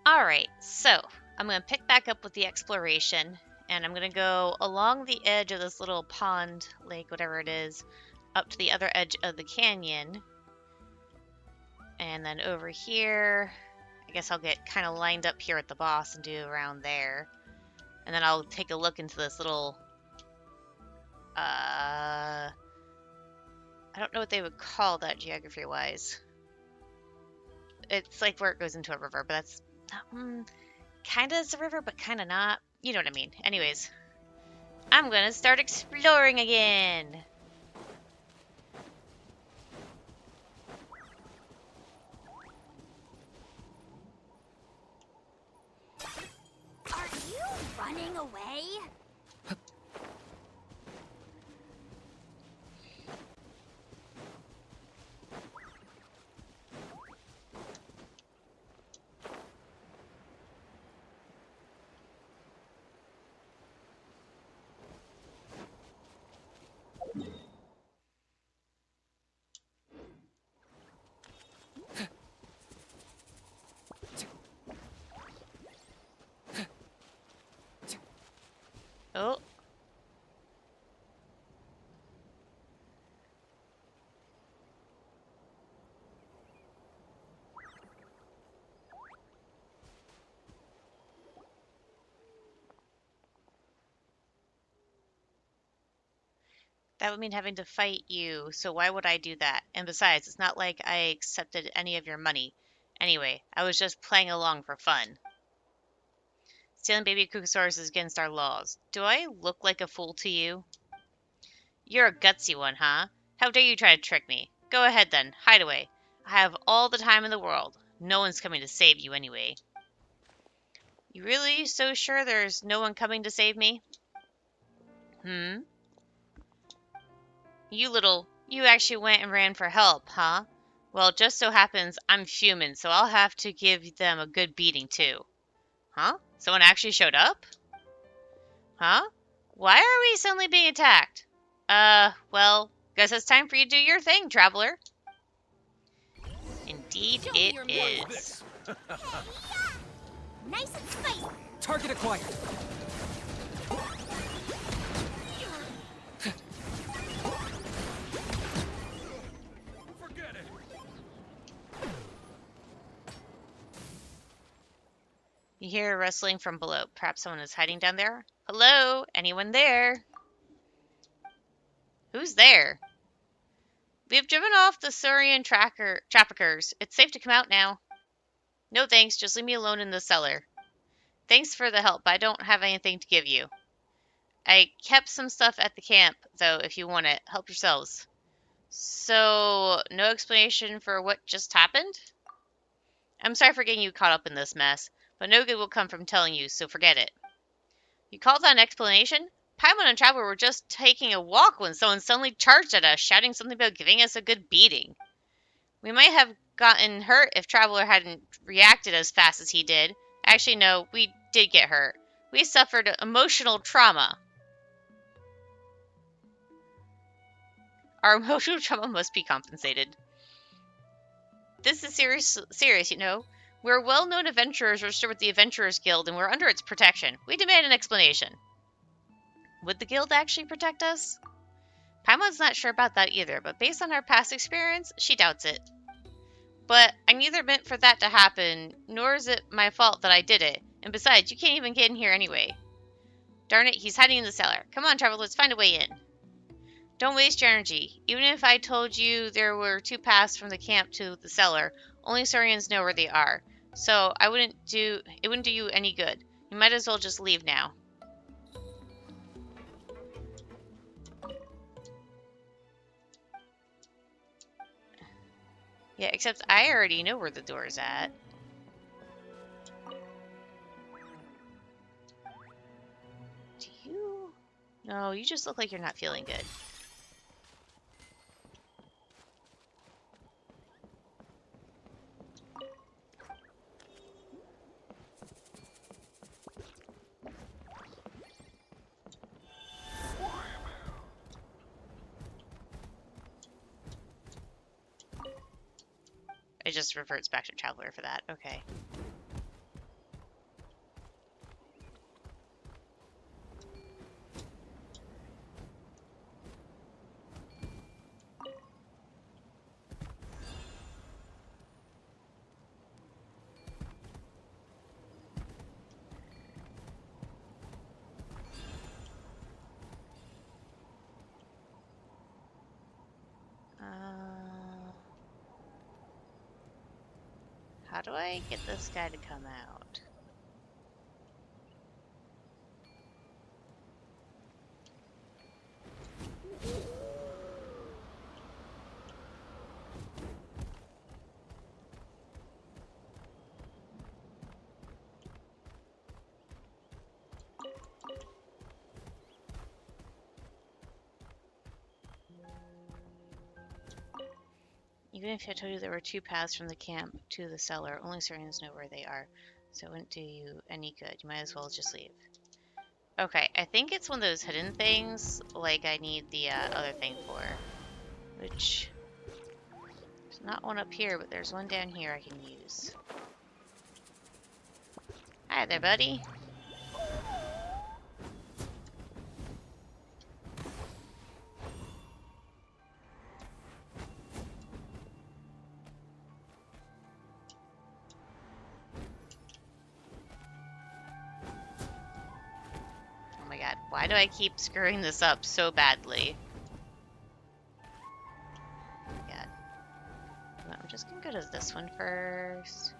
Alright, so I'm going to pick back up with the exploration, and I'm going to go along the edge of this little pond, lake, whatever it is, up to the other edge of the canyon. And then over here, I guess I'll get kind of lined up here at the boss and do around there. And then I'll take a look into this little, I don't know what they would call that geography-wise. It's like where it goes into a river, but that's kind of is a river, but kind of not. You know what I mean. Anyways, I'm gonna start exploring again. Are you running away? Oh. That would mean having to fight you, so why would I do that? And besides, it's not like I accepted any of your money. Anyway, I was just playing along for fun. Stealing baby Kukosaurus is against our laws. Do I look like a fool to you? You're a gutsy one, huh? How dare you try to trick me? Go ahead then, hide away. I have all the time in the world. No one's coming to save you anyway. You really so sure there's no one coming to save me? Hmm? You actually went and ran for help, huh? Well, it just so happens I'm human, so I'll have to give them a good beating too. Huh? Someone actually showed up? Huh? Why are we suddenly being attacked? Well, guess it's time for you to do your thing, traveler. Indeed it is. Nice and spicy. Target acquired. Forget it. You hear rustling from below. Perhaps someone is hiding down there? Hello? Anyone there? Who's there? We have driven off the Saurian traffickers. It's safe to come out now. No thanks, just leave me alone in the cellar. Thanks for the help, but I don't have anything to give you. I kept some stuff at the camp, though, if you want it. Help yourselves. So, no explanation for what just happened? I'm sorry for getting you caught up in this mess, but no good will come from telling you, so forget it. You call that an explanation? Paimon and Traveler were just taking a walk when someone suddenly charged at us, shouting something about giving us a good beating. We might have gotten hurt if Traveler hadn't reacted as fast as he did. Actually, no, we did get hurt. We suffered emotional trauma. Our emotional trauma must be compensated. This is serious, you know. We're well-known adventurers registered with the Adventurers Guild, and we're under its protection. We demand an explanation. Would the guild actually protect us? Paimon's not sure about that either, but based on her past experience, she doubts it. But I neither meant for that to happen, nor is it my fault that I did it. And besides, you can't even get in here anyway. Darn it, he's hiding in the cellar. Come on, Trevor, let's find a way in. Don't waste your energy. Even if I told you there were 2 paths from the camp to the cellar, only Saurians know where they are. So it wouldn't do you any good. You might as well just leave now. Yeah, except I already know where the door is at. Do you? No, you just look like you're not feeling good. It just reverts back to Traveler for that. Okay. how do I get this guy to come out? Even if I told you there were 2 paths from the camp to the cellar, only Saurians know where they are, so it wouldn't do you any good. You might as well just leave. Okay, I think it's one of those hidden things, like I need the other thing for, which there's not one up here, but there's one down here I can use. Hi there, buddy. Oh my god, why do I keep screwing this up so badly? Oh my god. I'm just gonna go to this one first.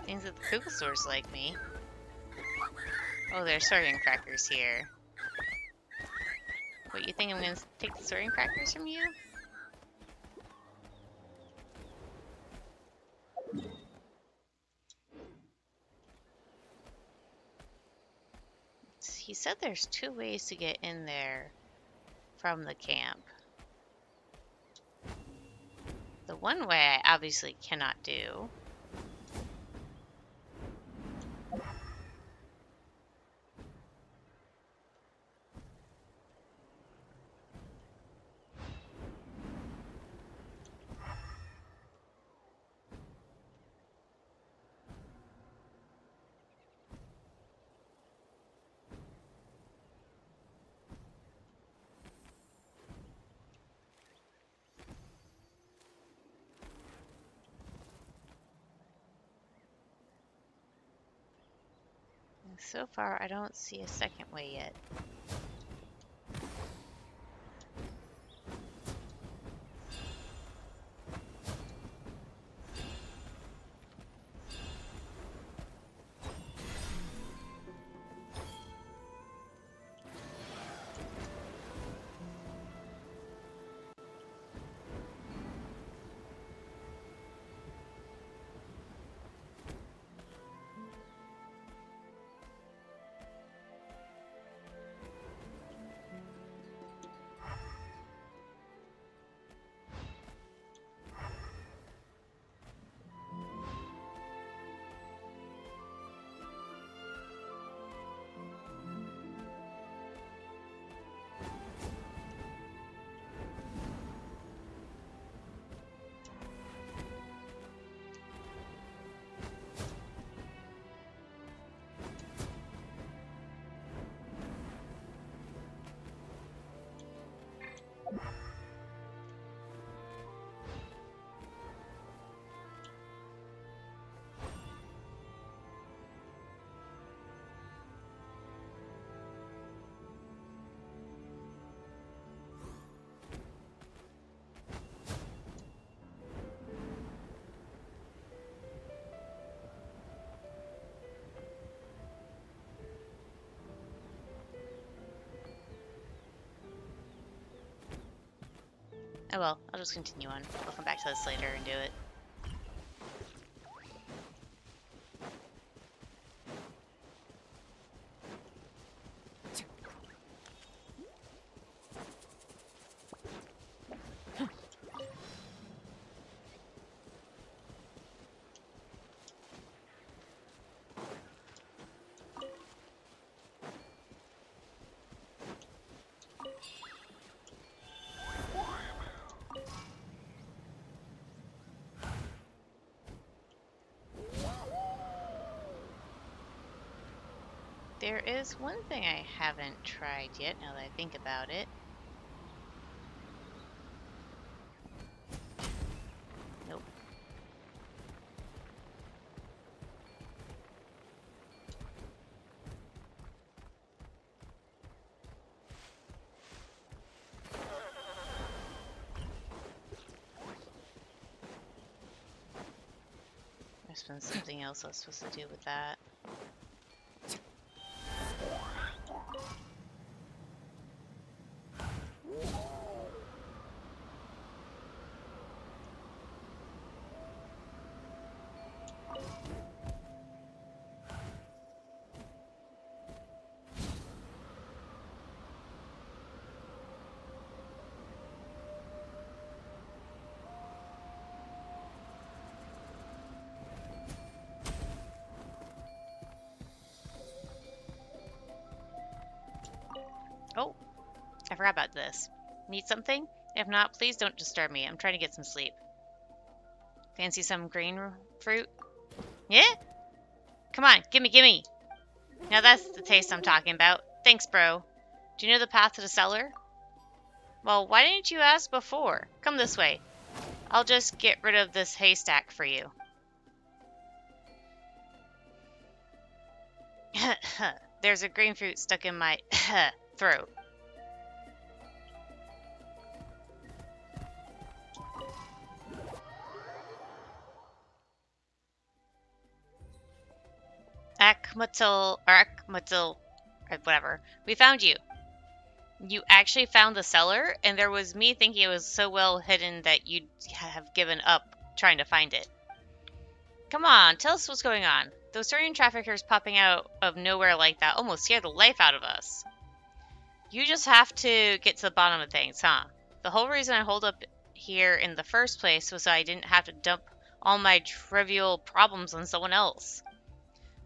Things that the Kugelsors like me. Oh, there's Saurian crackers here. What, you think I'm gonna take the Saurian crackers from you? he said there's 2 ways to get in there from the camp. The one way I obviously cannot do. So far, I don't see a second way yet. Oh well, I'll just continue on. We'll come back to this later and do it. There is one thing I haven't tried yet, now that I think about it. Nope. There's been something else I was supposed to do with that. Oh, I forgot about this. Need something? If not, please don't disturb me. I'm trying to get some sleep. Fancy some green fruit? Yeah? Come on, gimme, gimme! Now that's the taste I'm talking about. Thanks, bro. Do you know the path to the cellar? Well, why didn't you ask before? Come this way. I'll just get rid of this haystack for you. There's a green fruit stuck in my throat. Akmatil, whatever. We found you. You actually found the cellar, and there was me thinking it was so well hidden that you'd have given up trying to find it. Come on, tell us what's going on. Those Syrian traffickers popping out of nowhere like that almost scared the life out of us. You just have to get to the bottom of things, huh? The whole reason I holed up here in the first place was so I didn't have to dump all my trivial problems on someone else.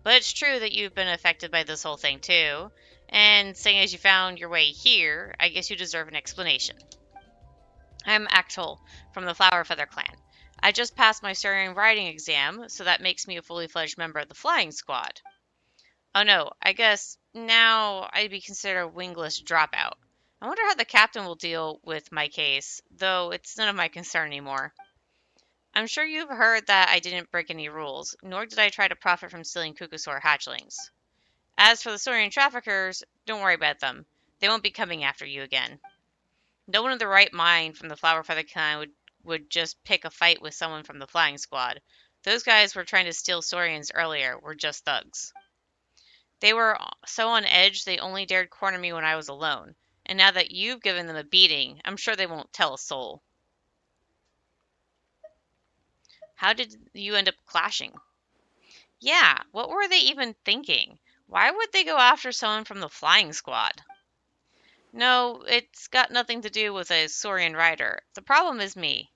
But it's true that you've been affected by this whole thing too, and seeing as you found your way here, I guess you deserve an explanation. I'm Axel from the Flower Feather Clan. I just passed my Syrian writing exam, so that makes me a fully fledged member of the flying squad. Oh no, I guess now I'd be considered a wingless dropout. I wonder how the captain will deal with my case, though it's none of my concern anymore. I'm sure you've heard that I didn't break any rules, nor did I try to profit from stealing Kukusaur hatchlings. As for the Saurian traffickers, don't worry about them. They won't be coming after you again. No one in their right mind from the Flower Feather Clan would just pick a fight with someone from the flying squad. Those guys were trying to steal Saurians earlier were just thugs. They were so on edge they only dared corner me when I was alone. And now that you've given them a beating, I'm sure they won't tell a soul. How did you end up clashing? Yeah, what were they even thinking? Why would they go after someone from the flying squad? No, it's got nothing to do with a Saurian rider. The problem is me.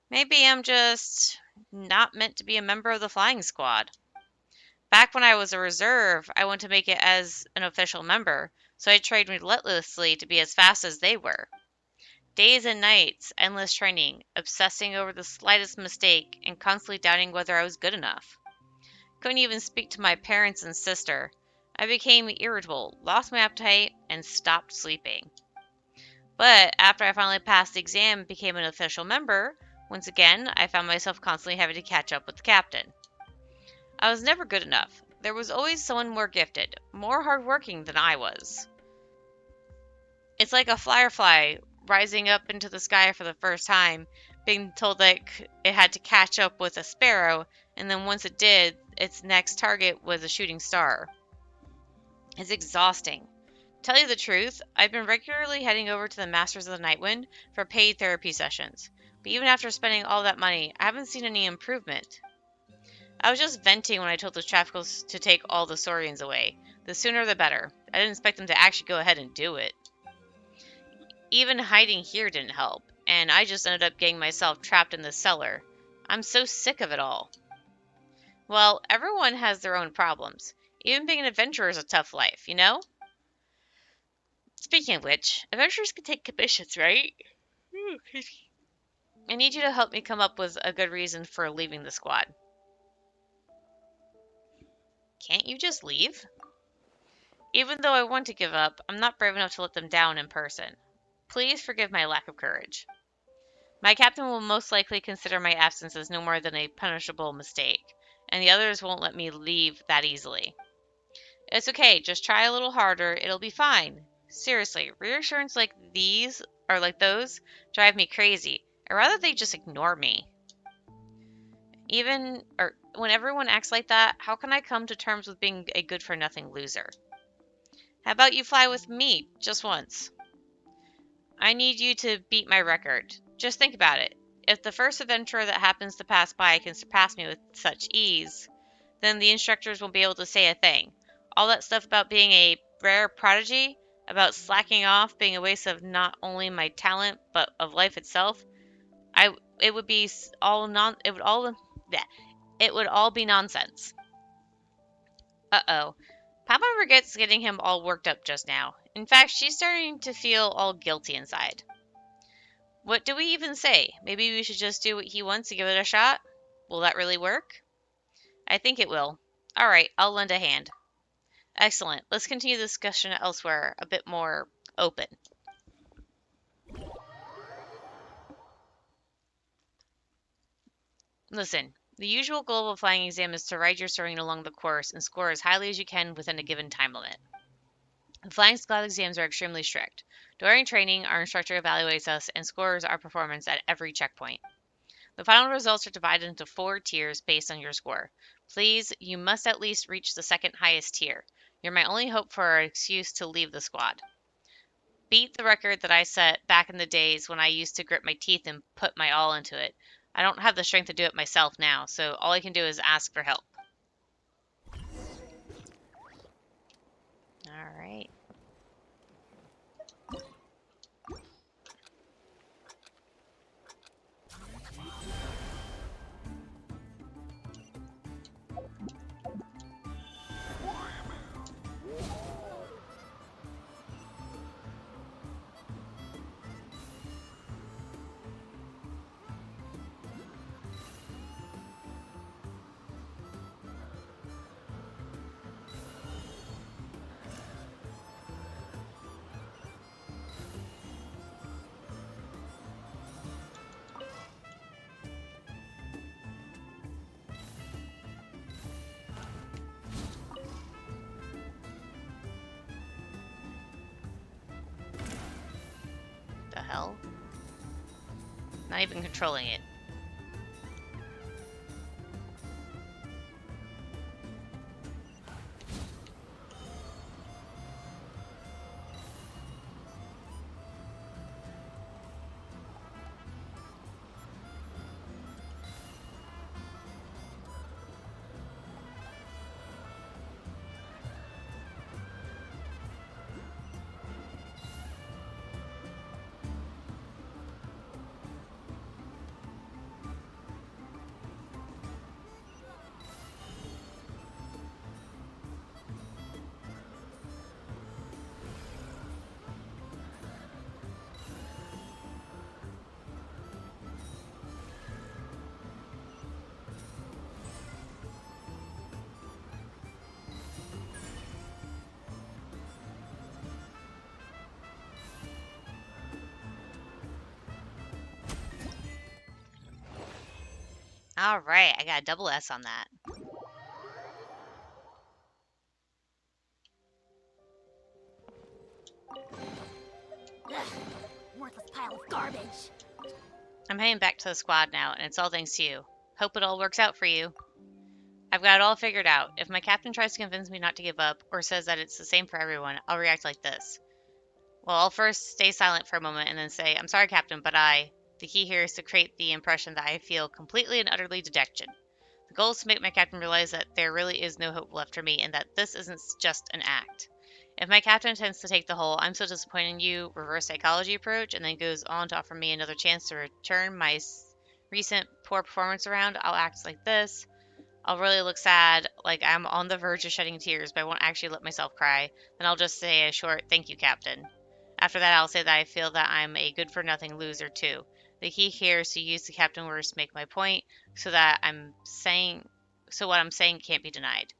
Maybe I'm just not meant to be a member of the flying squad. Back when I was a reserve, I wanted to make it as an official member, so I trained relentlessly to be as fast as they were. Days and nights, endless training, obsessing over the slightest mistake, and constantly doubting whether I was good enough. Couldn't even speak to my parents and sister. I became irritable, lost my appetite, and stopped sleeping. But after I finally passed the exam and became an official member, once again, I found myself constantly having to catch up with the captain. I was never good enough. There was always someone more gifted, more hardworking than I was. It's like a firefly rising up into the sky for the first time, being told that it had to catch up with a sparrow, and then once it did, its next target was a shooting star. It's exhausting. Tell you the truth, I've been regularly heading over to the Masters of the Nightwind for paid therapy sessions. But even after spending all that money, I haven't seen any improvement. I was just venting when I told the traffickers to take all the Saurians away. The sooner the better. I didn't expect them to actually go ahead and do it. Even hiding here didn't help, and I just ended up getting myself trapped in the cellar. I'm so sick of it all. Well, everyone has their own problems. Even being an adventurer is a tough life, you know? Speaking of which, adventurers can take commissions, right? I need you to help me come up with a good reason for leaving the squad. Can't you just leave? Even though I want to give up, I'm not brave enough to let them down in person. Please forgive my lack of courage. My captain will most likely consider my absence as no more than a punishable mistake, and the others won't let me leave that easily. It's okay, just try a little harder, it'll be fine. Seriously, reassurance like these, or like those, drive me crazy. I'd rather they just ignore me. When everyone acts like that, how can I come to terms with being a good for nothing loser? How about you fly with me, just once? I need you to beat my record. Just think about it. If the first adventurer that happens to pass by can surpass me with such ease, then the instructors won't be able to say a thing. All that stuff about being a rare prodigy, about slacking off being a waste of not only my talent but of life itself, I it would be all non it would all yeah, it would all be nonsense. Uh-oh. Papa forgets getting him all worked up just now. In fact, she's starting to feel all guilty inside. What do we even say? Maybe we should just do what he wants to give it a shot? Will that really work? I think it will. Alright, I'll lend a hand. Excellent. Let's continue the discussion elsewhere, a bit more open. Listen, the usual goal of a flying exam is to ride your soaring along the course and score as highly as you can within a given time limit. The flying squad exams are extremely strict. During training, our instructor evaluates us and scores our performance at every checkpoint. The final results are divided into 4 tiers based on your score. Please, you must at least reach the second highest tier. You're my only hope for an excuse to leave the squad. Beat the record that I set back in the days when I used to grit my teeth and put my all into it. I don't have the strength to do it myself now, so all I can do is ask for help. hell? Not even controlling it. Alright, I got a double S on that. Ugh, worthless pile of garbage. I'm heading back to the squad now, and it's all thanks to you. Hope it all works out for you. I've got it all figured out. If my captain tries to convince me not to give up, or says that it's the same for everyone, I'll react like this. Well, I'll first stay silent for a moment and then say, I'm sorry, Captain, but the key here is to create the impression that I feel completely and utterly dejected. The goal is to make my captain realize that there really is no hope left for me and that this isn't just an act. If my captain tends to take the whole "I'm so disappointed in you" reverse psychology approach and then goes on to offer me another chance to turn my recent poor performance around, I'll act like this. I'll really look sad, like I'm on the verge of shedding tears, but I won't actually let myself cry. Then I'll just say a short "Thank you, Captain." After that, I'll say that I feel that I'm a good-for-nothing loser, too. The key here is to use the captain words to make my point, so what I'm saying can't be denied.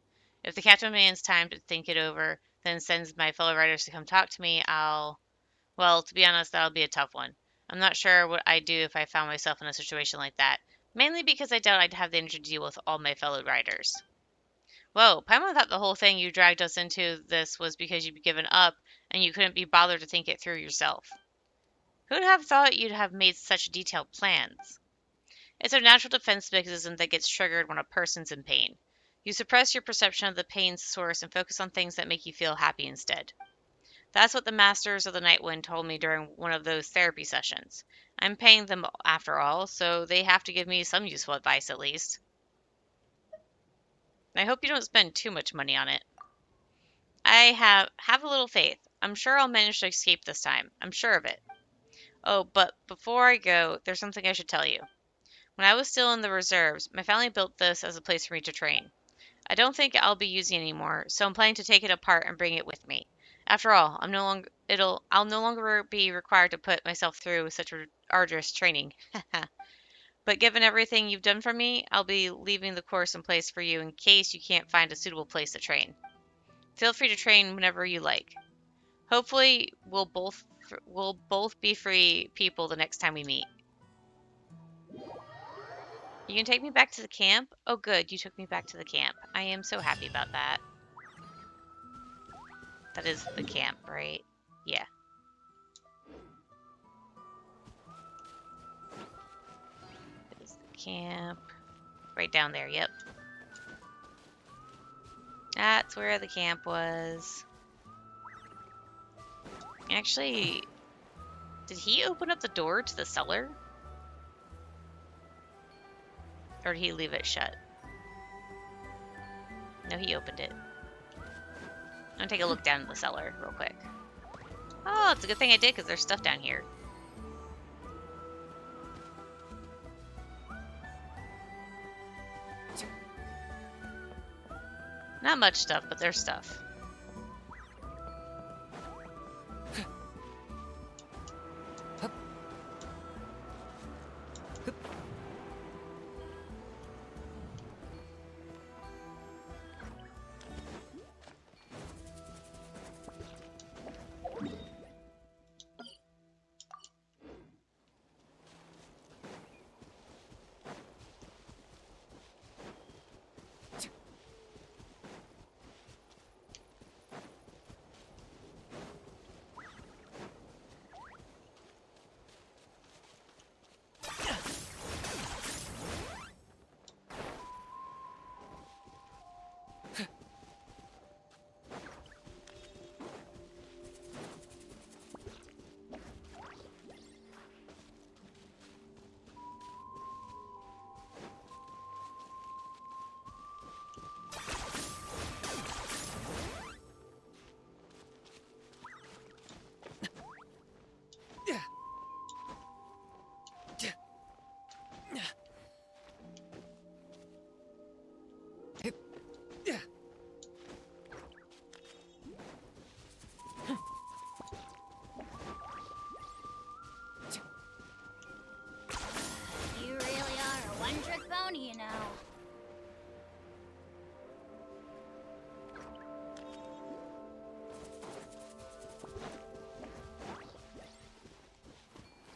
If the captain demands time to think it over, then sends my fellow writers to come talk to me, well, to be honest, that'll be a tough one. I'm not sure what I'd do if I found myself in a situation like that, mainly because I doubt I'd have the energy to deal with all my fellow writers. Whoa, Paimon thought the whole thing you dragged us into this was because you'd given up and you couldn't be bothered to think it through yourself. Who'd have thought you'd have made such detailed plans? It's a natural defense mechanism that gets triggered when a person's in pain. You suppress your perception of the pain's source and focus on things that make you feel happy instead. That's what the Masters of the Night Wind told me during one of those therapy sessions. I'm paying them after all, so they have to give me some useful advice at least. I hope you don't spend too much money on it. I have a little faith. I'm sure I'll manage to escape this time. I'm sure of it. Oh, but before I go, there's something I should tell you. When I was still in the reserves, my family built this as a place for me to train. I don't think I'll be using it anymore, so I'm planning to take it apart and bring it with me. After all, I'll no longer be required to put myself through such arduous training. But given everything you've done for me, I'll be leaving the course in place for you in case you can't find a suitable place to train. Feel free to train whenever you like. Hopefully, we'll both be free people the next time we meet. You can take me back to the camp? Oh, good, you took me back to the camp. I am so happy about that. That is the camp, right? Yeah. That is the camp. Right down there, yep. That's where the camp was. Actually, did he open up the door to the cellar? Or did he leave it shut? No, he opened it. I'm gonna take a look down in the cellar real quick. Oh, it's a good thing I did because there's stuff down here. Not much stuff, but there's stuff.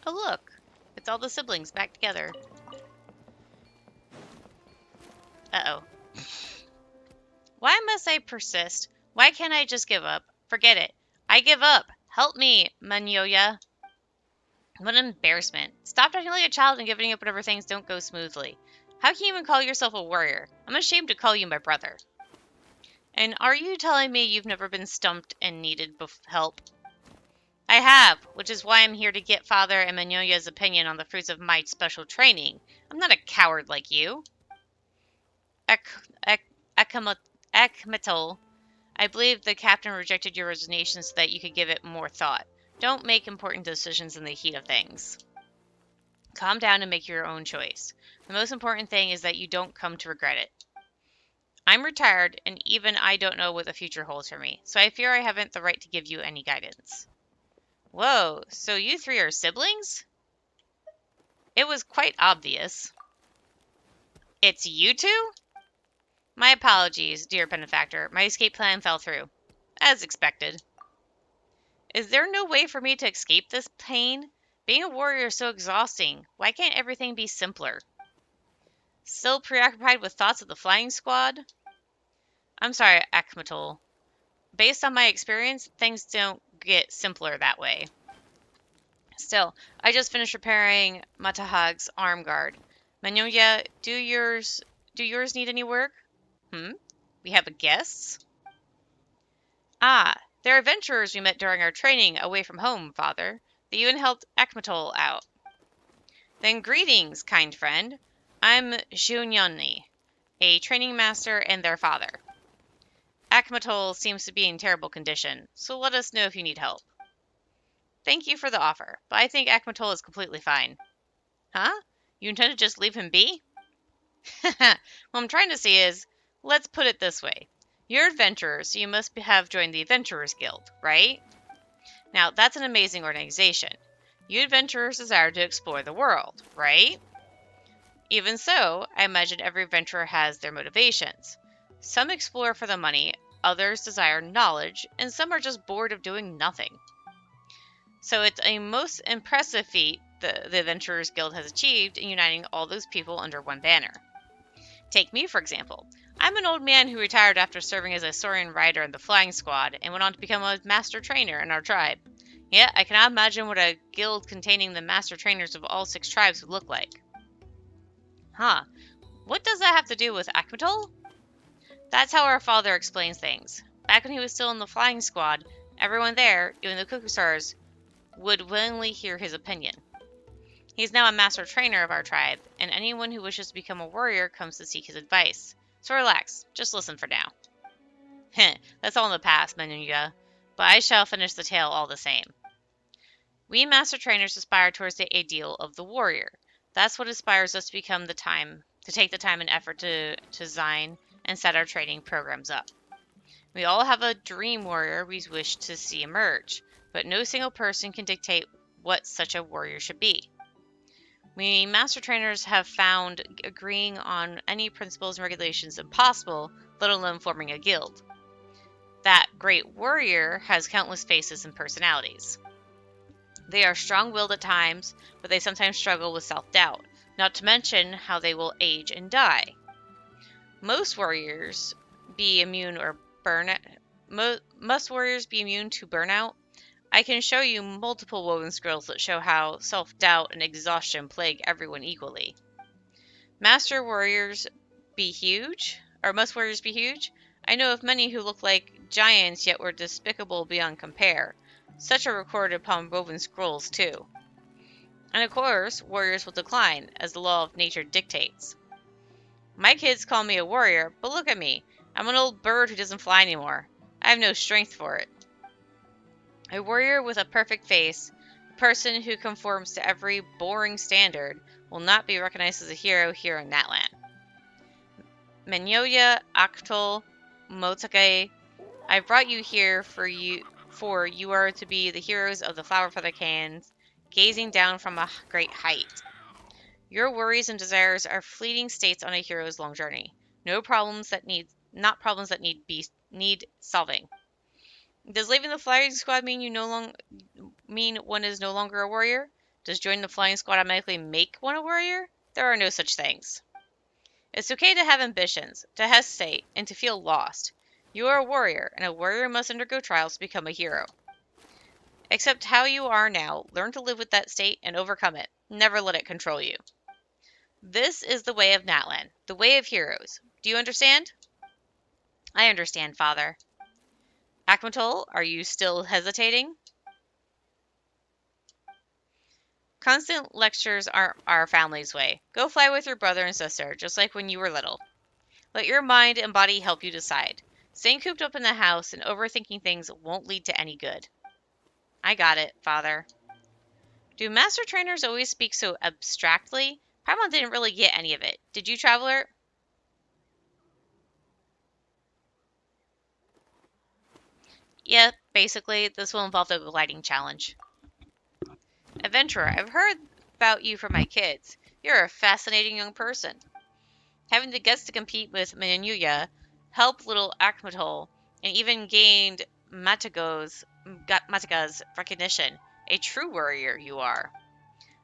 Oh, look. It's all the siblings back together. Uh-oh. Why must I persist? Why can't I just give up? Forget it. I give up. Help me, Manyoya. What an embarrassment. Stop acting like a child and giving up whenever things don't go smoothly. How can you even call yourself a warrior? I'm ashamed to call you my brother. And are you telling me you've never been stumped and needed help? I have, which is why I'm here to get Father and Manyoya's opinion on the fruits of my special training. I'm not a coward like you. Ek, ek, Ekmetal, I believe the captain rejected your resignation so that you could give it more thought. Don't make important decisions in the heat of things. Calm down and make your own choice. The most important thing is that you don't come to regret it. I'm retired, and even I don't know what the future holds for me, so I fear I haven't the right to give you any guidance. Whoa, so you three are siblings? It was quite obvious. It's you two? My apologies, dear benefactor. My escape plan fell through. As expected. Is there no way for me to escape this pain? Being a warrior is so exhausting. Why can't everything be simpler? Still preoccupied with thoughts of the flying squad? I'm sorry, Akmatol. Based on my experience, things don't get simpler that way. Still, I just finished repairing Matahag's arm guard. Manyoya, do yours need any work? We have a guest? Ah, they're adventurers we met during our training away from home, Father. They even helped Akmatol out. Then greetings, kind friend. I'm Junyoni, a training master and their father. Akmatol seems to be in terrible condition, so let us know if you need help. Thank you for the offer, but I think Akmatol is completely fine. Huh? You intend to just leave him be? What I'm trying to say is, let's put it this way. You're adventurers, so you must have joined the Adventurers Guild, right? Now, that's an amazing organization. You adventurers desire to explore the world, right? Even so, I imagine every adventurer has their motivations. Some explore for the money, others desire knowledge, and some are just bored of doing nothing. So it's a most impressive feat the Adventurers Guild has achieved in uniting all those people under one banner. Take me, for example. I'm an old man who retired after serving as a Saurian rider in the flying squad and went on to become a master trainer in our tribe. Yeah, I cannot imagine what a guild containing the master trainers of all 6 tribes would look like. Huh. What does that have to do with Akmatol? That's how our father explains things. Back when he was still in the flying squad, everyone there, even the Cuckoo Stars, would willingly hear his opinion. He's now a master trainer of our tribe, and anyone who wishes to become a warrior comes to seek his advice. So relax, just listen for now. Heh, that's all in the past, Menuya, but I shall finish the tale all the same. We master trainers aspire towards the ideal of the warrior. That's what inspires us to take the time and effort to design and set our training programs up. We all have a dream warrior we wish to see emerge, but no single person can dictate what such a warrior should be. We master trainers have found agreeing on any principles and regulations impossible, let alone forming a guild. That great warrior has countless faces and personalities. They are strong-willed at times, but they sometimes struggle with self-doubt, not to mention how they will age and die. Most warriors be immune or must warriors be immune to burnout? I can show you multiple woven scrolls that show how self-doubt and exhaustion plague everyone equally. Master warriors be huge? Or must warriors be huge? I know of many who look like giants yet were despicable beyond compare. Such are recorded upon woven scrolls too. And of course, warriors will decline, as the law of nature dictates. My kids call me a warrior, but look at me. I'm an old bird who doesn't fly anymore. I have no strength for it. A warrior with a perfect face, a person who conforms to every boring standard, will not be recognized as a hero here in Natlan. Menyoya, Aktol, Motake, I brought you here for you are to be the heroes of the flower feather cans, gazing down from a great height. Your worries and desires are fleeting states on a hero's long journey. No problems that not problems that need solving. Does leaving the flying squad mean one is no longer a warrior? Does joining the flying squad automatically make one a warrior? There are no such things. It's okay to have ambitions, to hesitate, and to feel lost. You are a warrior, and a warrior must undergo trials to become a hero. Accept how you are now, learn to live with that state, and overcome it. Never let it control you. This is the way of Natlan, the way of heroes. Do you understand? I understand, Father. Akmatol, are you still hesitating? Constant lectures are our family's way. Go fly with your brother and sister, just like when you were little. Let your mind and body help you decide. Staying cooped up in the house and overthinking things won't lead to any good. I got it, Father. Do master trainers always speak so abstractly? Paimon didn't really get any of it. Did you, Traveler? Yeah, basically, this will involve the gliding challenge. Adventurer, I've heard about you from my kids. You're a fascinating young person. Having the guts to compete with Manuya, help little Akmatol, and even gained Mataga's recognition. A true warrior you are.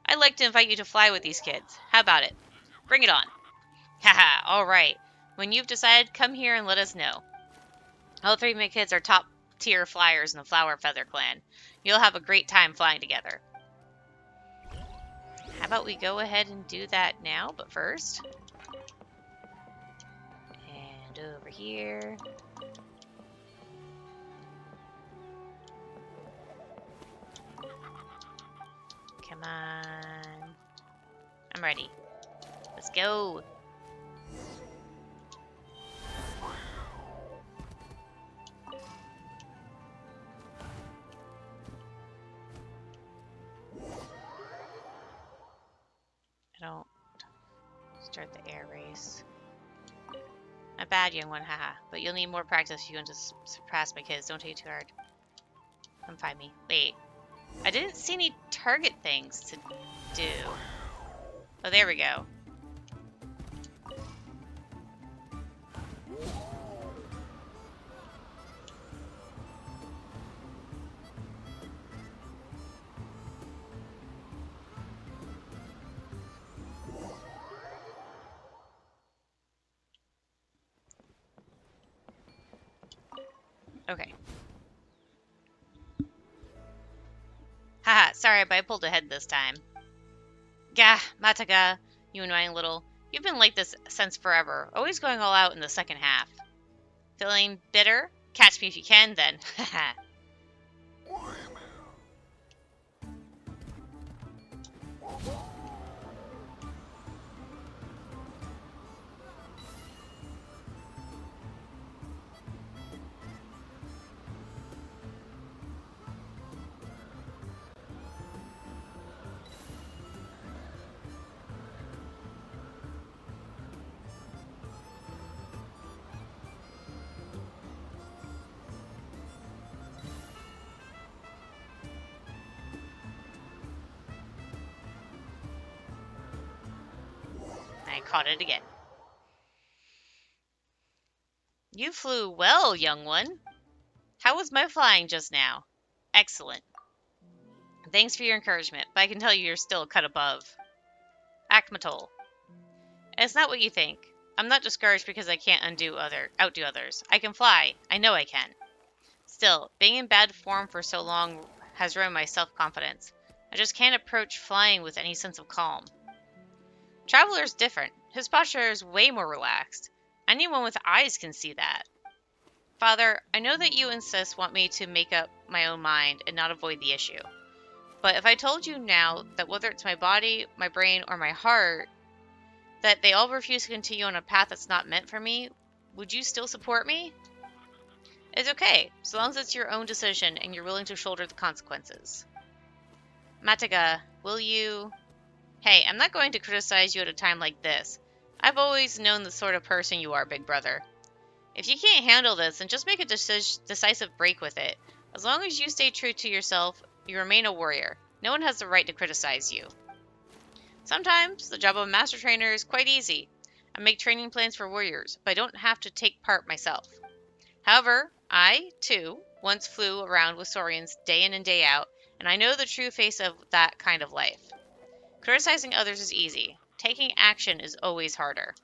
I'd like to invite you to fly with these kids. How about it? Bring it on. Haha, alright. When you've decided, come here and let us know. All three of my kids are top tier flyers in the Flower Feather clan. You'll have a great time flying together. How about we go ahead and do that now, but first... And over here... Come on. I'm ready. Let's go. I don't start the air race. Not bad, young one, haha. But you'll need more practice if you want to surpass my kids. Don't take it too hard. Come find me. Wait. I didn't see any target things to do. Oh, there we go. Okay. Haha, sorry, but I pulled ahead this time. Gah, Mataga, you annoying little. You've been like this since forever, always going all out in the second half. Feeling bitter? Catch me if you can, then. Haha. I caught it again. You flew well, young one. How was my flying just now? Excellent. Thanks for your encouragement, but I can tell you're still a cut above. Akmatol. It's not what you think. I'm not discouraged because I can't outdo others. I can fly. I know I can. Still, being in bad form for so long has ruined my self-confidence. I just can't approach flying with any sense of calm. Traveler's different. His posture is way more relaxed. Anyone with eyes can see that. Father, I know that you want me to make up my own mind and not avoid the issue. But if I told you now that whether it's my body, my brain, or my heart, that they all refuse to continue on a path that's not meant for me, would you still support me? It's okay, so long as it's your own decision and you're willing to shoulder the consequences. Mataga, will you... Hey, I'm not going to criticize you at a time like this. I've always known the sort of person you are, big brother. If you can't handle this, then just make a decisive break with it. As long as you stay true to yourself, you remain a warrior. No one has the right to criticize you. Sometimes, the job of a master trainer is quite easy. I make training plans for warriors, but I don't have to take part myself. However, I, too, once flew around with Saurians day in and day out, and I know the true face of that kind of life. Criticizing others is easy. Taking action is always harder.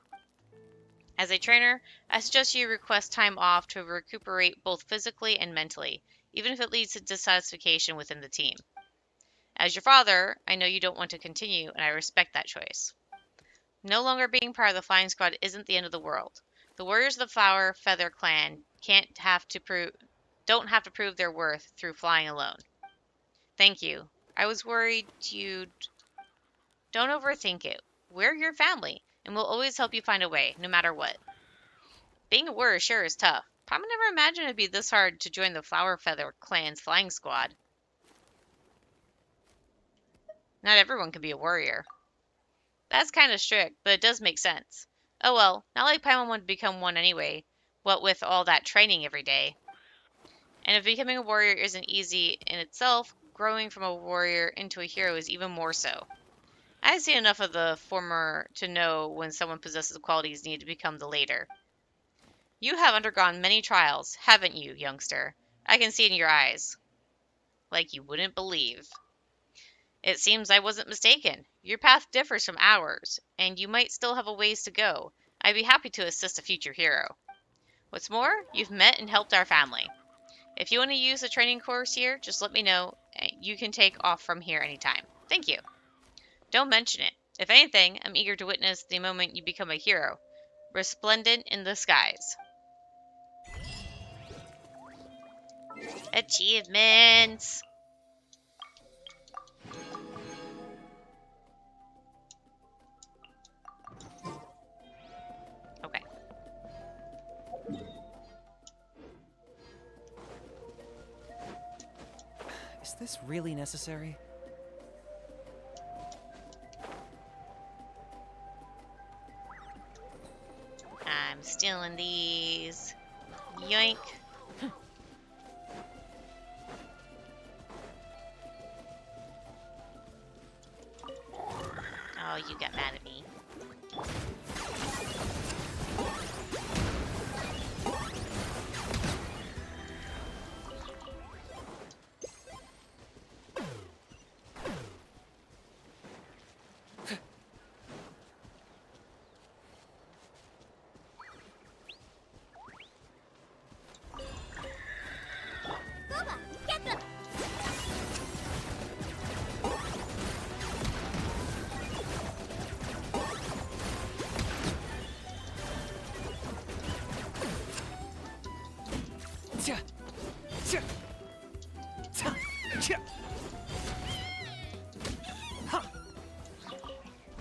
As a trainer, I suggest you request time off to recuperate both physically and mentally, even if it leads to dissatisfaction within the team. As your father, I know you don't want to continue, and I respect that choice. No longer being part of the flying squad isn't the end of the world. The warriors of the Flower Feather clan don't have to prove their worth through flying alone. Thank you. I was worried you'd... Don't overthink it. We're your family, and we'll always help you find a way, no matter what. Being a warrior sure is tough, but I would never imagine it'd be this hard to join the Flower Feather clan's flying squad. Not everyone can be a warrior. That's kind of strict, but it does make sense. Oh well, not like Paimon wanted to become one anyway, what with all that training every day. And if becoming a warrior isn't easy in itself, growing from a warrior into a hero is even more so. I've seen enough of the former to know when someone possesses the qualities needed to become the later. You have undergone many trials, haven't you, youngster? I can see it in your eyes. Like you wouldn't believe. It seems I wasn't mistaken. Your path differs from ours, and you might still have a ways to go. I'd be happy to assist a future hero. What's more, you've met and helped our family. If you want to use a training course here, just let me know. You can take off from here anytime. Thank you. Don't mention it. If anything, I'm eager to witness the moment you become a hero, resplendent in the skies. Achievements! Okay. Is this really necessary? I'm stealing these. Yoink. Oh, you got mad at me. Booba, get them!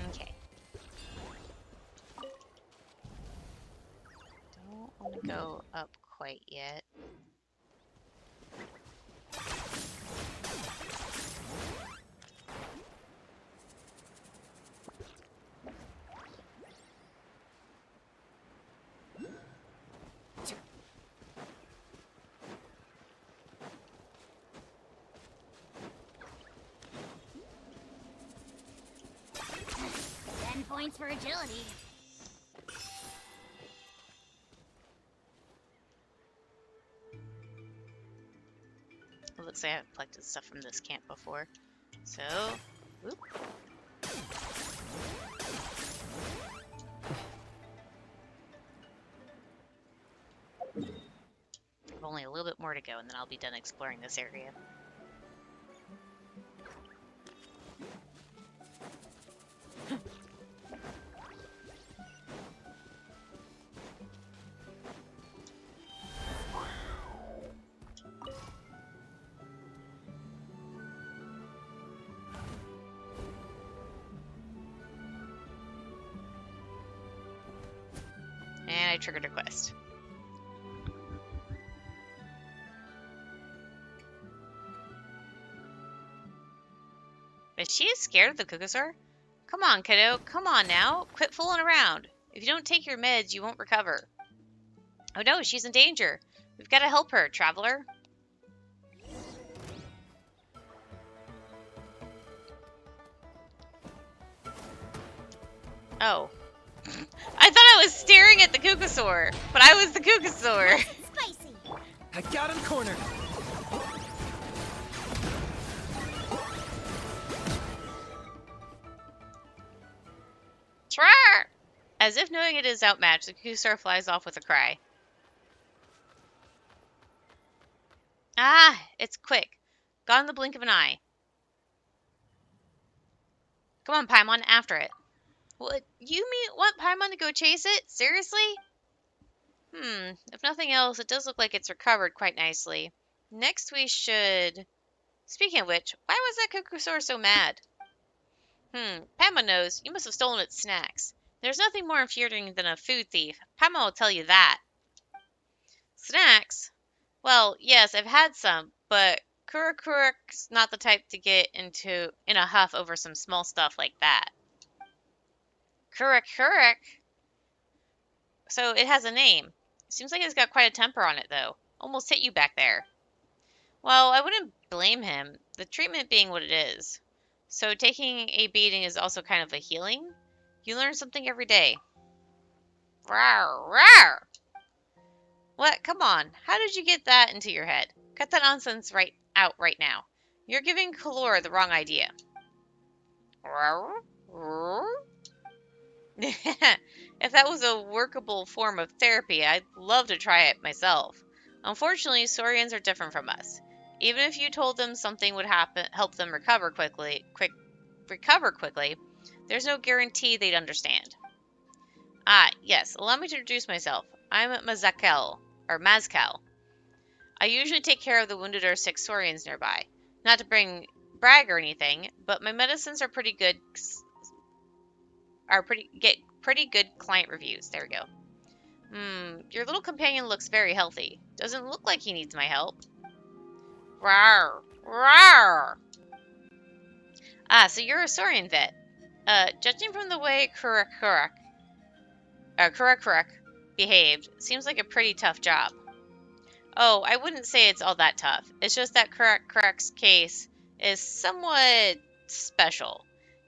Okay. Don't want to go up quite yet. Points for agility. It looks like I've collected stuff from this camp before. So, whoop. I've only a little bit more to go, and then I'll be done exploring this area. And I triggered a quest. Is she scared of the Kukusaur? Come on, kiddo. Come on now. Quit fooling around. If you don't take your meds, you won't recover. Oh no, she's in danger. We've got to help her, traveler. Oh. I thought I was staring at the Kukusaur, but I was the Kukusaur. Spicy. I got him cornered. As if knowing it is outmatched, the Kusar flies off with a cry. Ah, it's quick. Gone in the blink of an eye. Come on, Paimon, after it. What? You want Paimon to go chase it? Seriously? If nothing else, it does look like it's recovered quite nicely. Next we should... Speaking of which, why was that Kukusaur so mad? Paimon knows. You must have stolen its snacks. There's nothing more infuriating than a food thief. Paimon will tell you that. Snacks? Well, yes, I've had some, but Kurakurak's not the type to get in a huff over some small stuff like that. Kurakurak? So it has a name. Seems like it's got quite a temper on it, though. Almost hit you back there. Well, I wouldn't blame him, the treatment being what it is. So taking a beating is also kind of a healing? You learn something every day. Rawr, rawr! What? Come on. How did you get that into your head? Cut that nonsense right now. You're giving Kalora the wrong idea. Rawr, rawr. If that was a workable form of therapy, I'd love to try it myself. Unfortunately, Saurians are different from us. Even if you told them something would help them recover quickly, there's no guarantee they'd understand. Ah, yes, allow me to introduce myself. I'm Mazcal. I usually take care of the wounded or sick Saurians nearby. Not to brag or anything, but my medicines are get pretty good client reviews. There we go. Your little companion looks very healthy. Doesn't look like he needs my help. Rawr, rawr. Ah, so you're a Saurian vet. Judging from the way Kurakurak behaved, seems like a pretty tough job. Oh, I wouldn't say it's all that tough. It's just that Kurak's case is somewhat special.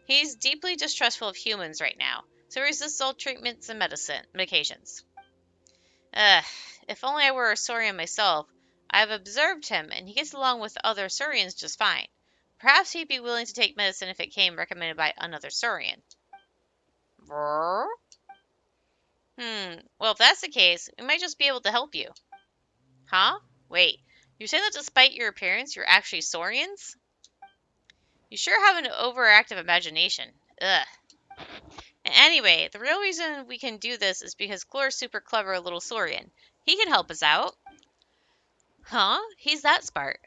He's deeply distrustful of humans right now, so resists all treatments and medications. Ugh, if only I were a Saurian myself. I've observed him, and he gets along with other Saurians just fine. Perhaps he'd be willing to take medicine if it came recommended by another Saurian. Brrr? Well, if that's the case, we might just be able to help you. Huh? Wait, you're saying that despite your appearance, you're actually Saurians? You sure have an overactive imagination. Ugh. Anyway, the real reason we can do this is because Chlor's super clever little Saurian. He can help us out. Huh? He's that smart.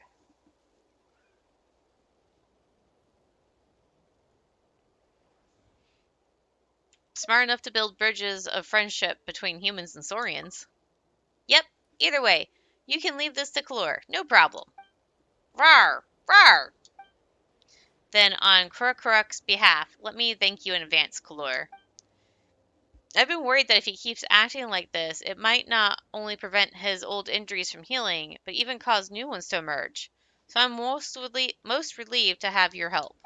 Smart enough to build bridges of friendship between humans and Saurians. Yep, either way, you can leave this to Chlor, no problem. Rawr! Rawr! Then, on Kurakurak's behalf, let me thank you in advance, Chlor. I've been worried that if he keeps acting like this, it might not only prevent his old injuries from healing, but even cause new ones to emerge. So I'm most relieved to have your help.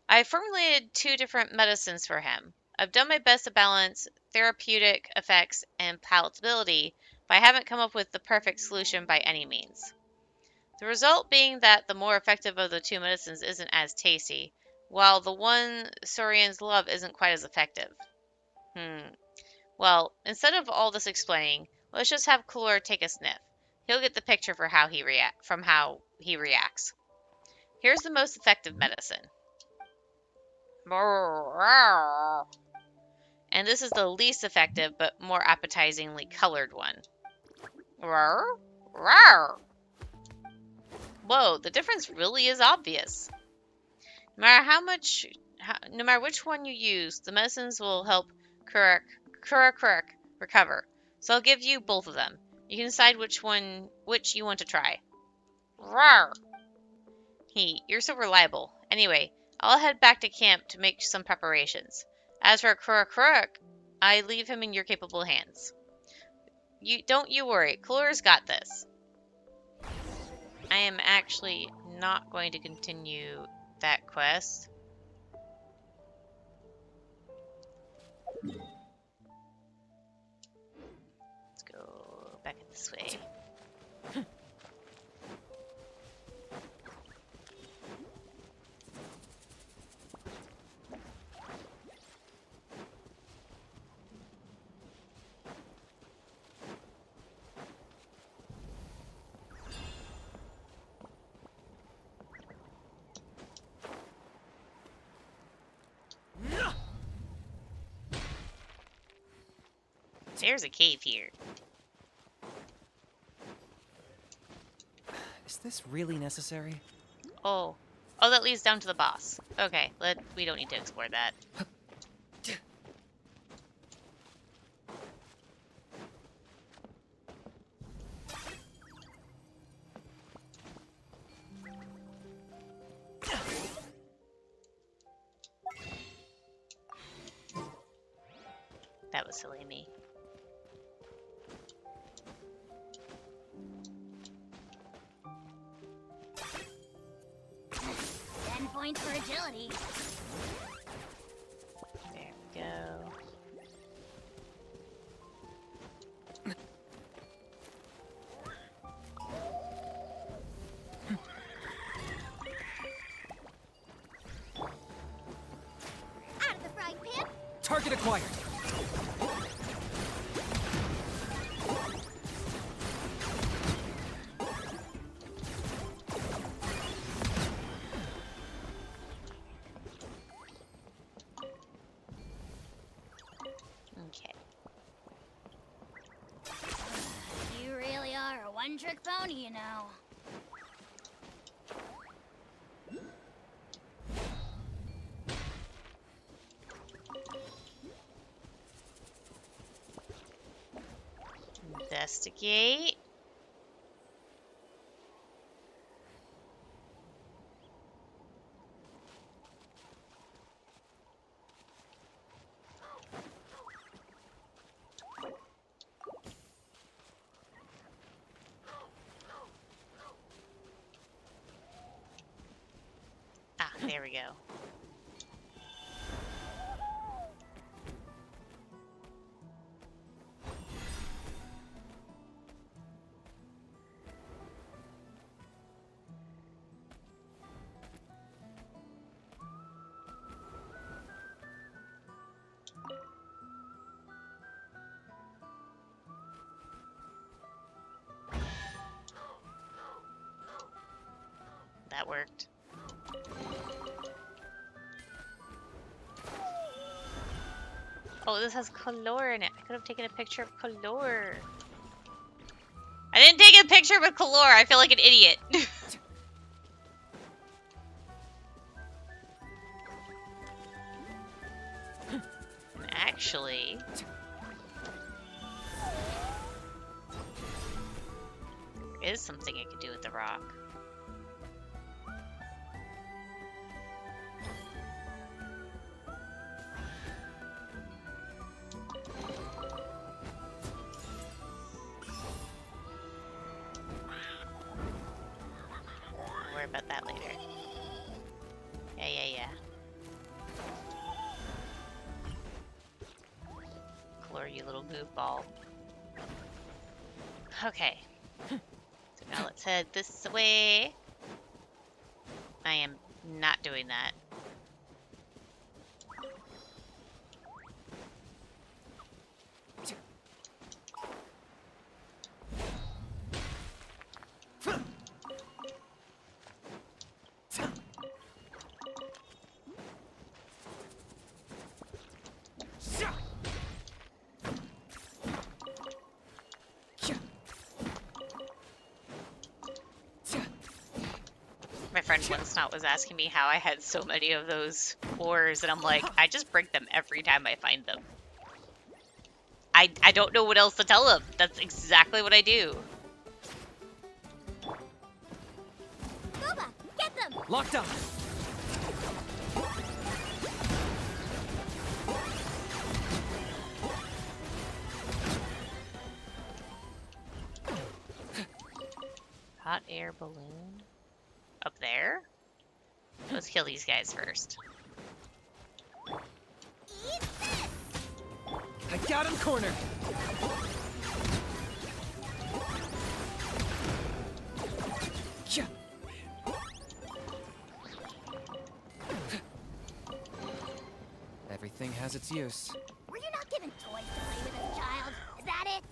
I formulated 2 different medicines for him. I've done my best to balance therapeutic effects and palatability, but I haven't come up with the perfect solution by any means. The result being that the more effective of the 2 medicines isn't as tasty, while the one Saurians love isn't quite as effective. Well, instead of all this explaining, let's just have Chlor take a sniff. He'll get the picture for how he reacts. Here's the most effective medicine. And this is the least effective but more appetizingly colored one. Whoa, the difference really is obvious. No matter which one you use, the medicines will help Kurak recover. So I'll give you both of them. You can decide which you want to try. Rawr! You're so reliable. Anyway, I'll head back to camp to make some preparations. As for Kurak, I leave him in your capable hands. Don't you worry, Chlor's got this. I am actually not going to continue that quest. Let's go back this way. There's a cave here. Is this really necessary? Oh. Oh, that leads down to the boss. Okay, we don't need to explore that. That was silly of me. Points for agility. There we go. Out of the frying pan. Target acquired. Okay. You really are a one-trick pony, you know. Investigate. Ah, there we go. That worked. Oh, this has color in it. I could have taken a picture of color. I didn't take a picture with color. I feel like an idiot. Actually, there is something I could do with the rock. I'll worry about that later. Yeah. Color, you little goofball. Okay. So now let's head this way. I am not doing that. My friend once not was asking me how I had so many of those ores, and I'm like, I just break them every time I find them. I don't know what else to tell them. That's exactly what I do. Boba, get them! Locked up. Hot air balloon? Up there? Let's kill these guys first. Eat this! I got him cornered. Yeah. Everything has its use. Were you not given toys to play with as a child? Is that it?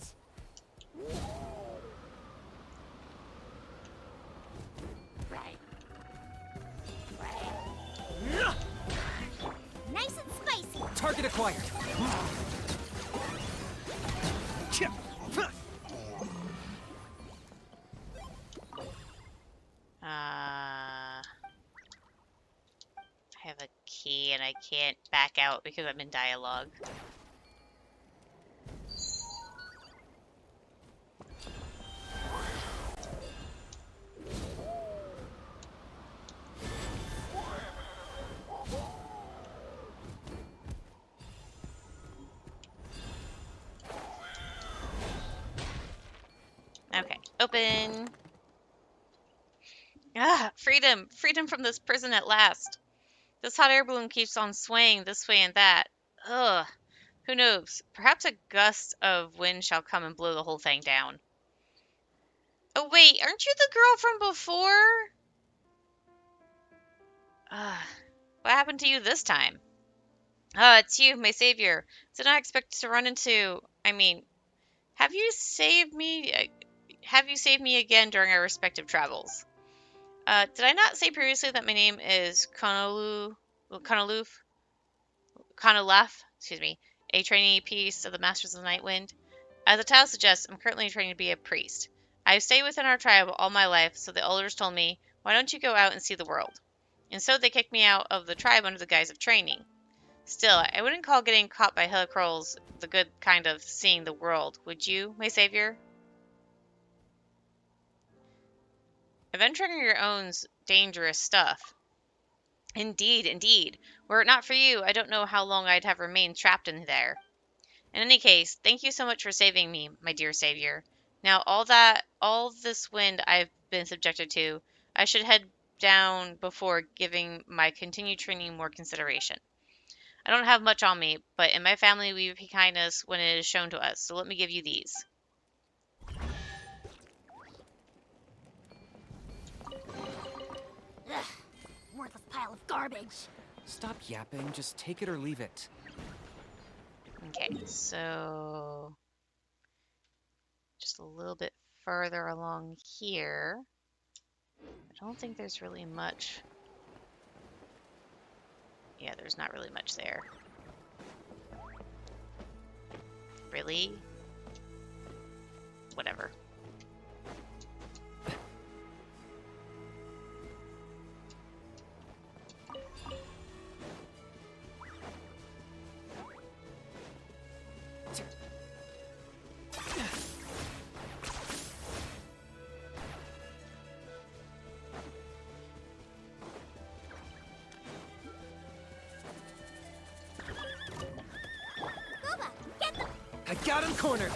Nice and spicy. Target acquired. key and I can't back out because I'm in dialogue. Okay, open. Ah, freedom! Freedom from this prison at last. This hot air balloon keeps on swaying this way and that. Ugh. Who knows? Perhaps a gust of wind shall come and blow the whole thing down. Oh wait, aren't you the girl from before? Ugh. What happened to you this time? Ah, it's you, my savior. Did not expect to run into... I mean, have you saved me... Have you saved me again during our respective travels? Did I not say previously that my name is Conoluf, excuse me, a trainee piece of the Masters of the Night Wind? As the title suggests, I'm currently training to be a priest. I've stayed within our tribe all my life, so the elders told me, why don't you go out and see the world? And so they kicked me out of the tribe under the guise of training. Still, I wouldn't call getting caught by Hillicrolls the good kind of seeing the world, would you, my savior? Adventuring on your own's dangerous stuff. Indeed, indeed. Were it not for you, I don't know how long I'd have remained trapped in there. In any case, thank you so much for saving me, my dear savior. Now, all this wind I've been subjected to, I should head down before giving my continued training more consideration. I don't have much on me, but in my family we repay kindness when it is shown to us, so let me give you these. Ugh, worthless pile of garbage. Stop yapping, just take it or leave it. Okay, so just a little bit further along here. I don't think there's really much. Yeah, there's not really much there. Really? Whatever. Booba, get them! I got him cornered!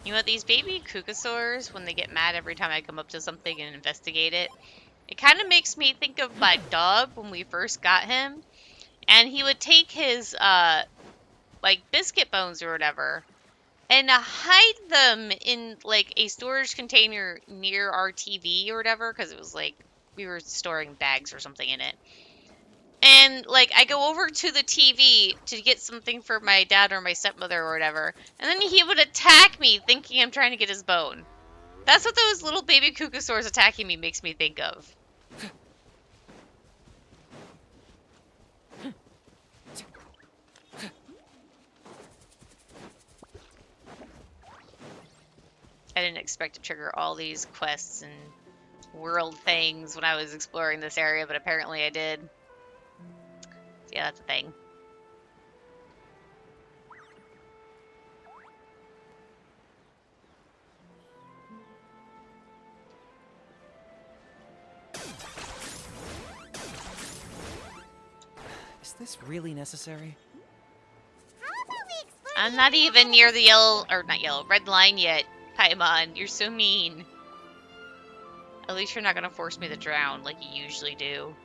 You know, these baby Kukasaurs, when they get mad every time I come up to something and investigate it, it kind of makes me think of my dog when we first got him. And he would take his, like, biscuit bones or whatever, and hide them in, like, a storage container near our TV or whatever, because it was, like, we were storing bags or something in it. And, like, I go over to the TV to get something for my dad or my stepmother or whatever, and then he would attack me thinking I'm trying to get his bone. That's what those little baby Kukasaurs attacking me makes me think of. I didn't expect to trigger all these quests and world things when I was exploring this area, but apparently I did. So yeah, that's a thing. Is this really necessary? How about we explore I'm the not area even a near little the yellow, or not yellow, red line yet. Paimon, you're so mean. At least you're not gonna force me to drown like you usually do.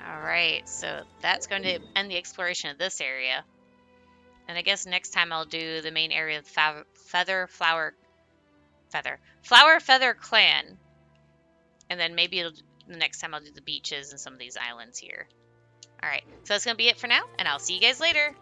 Alright, so that's going to end the exploration of this area. And I guess next time I'll do the main area of Flower Feather Clan. And then maybe the next time I'll do the beaches and some of these islands here. Alright, so that's going to be it for now, and I'll see you guys later.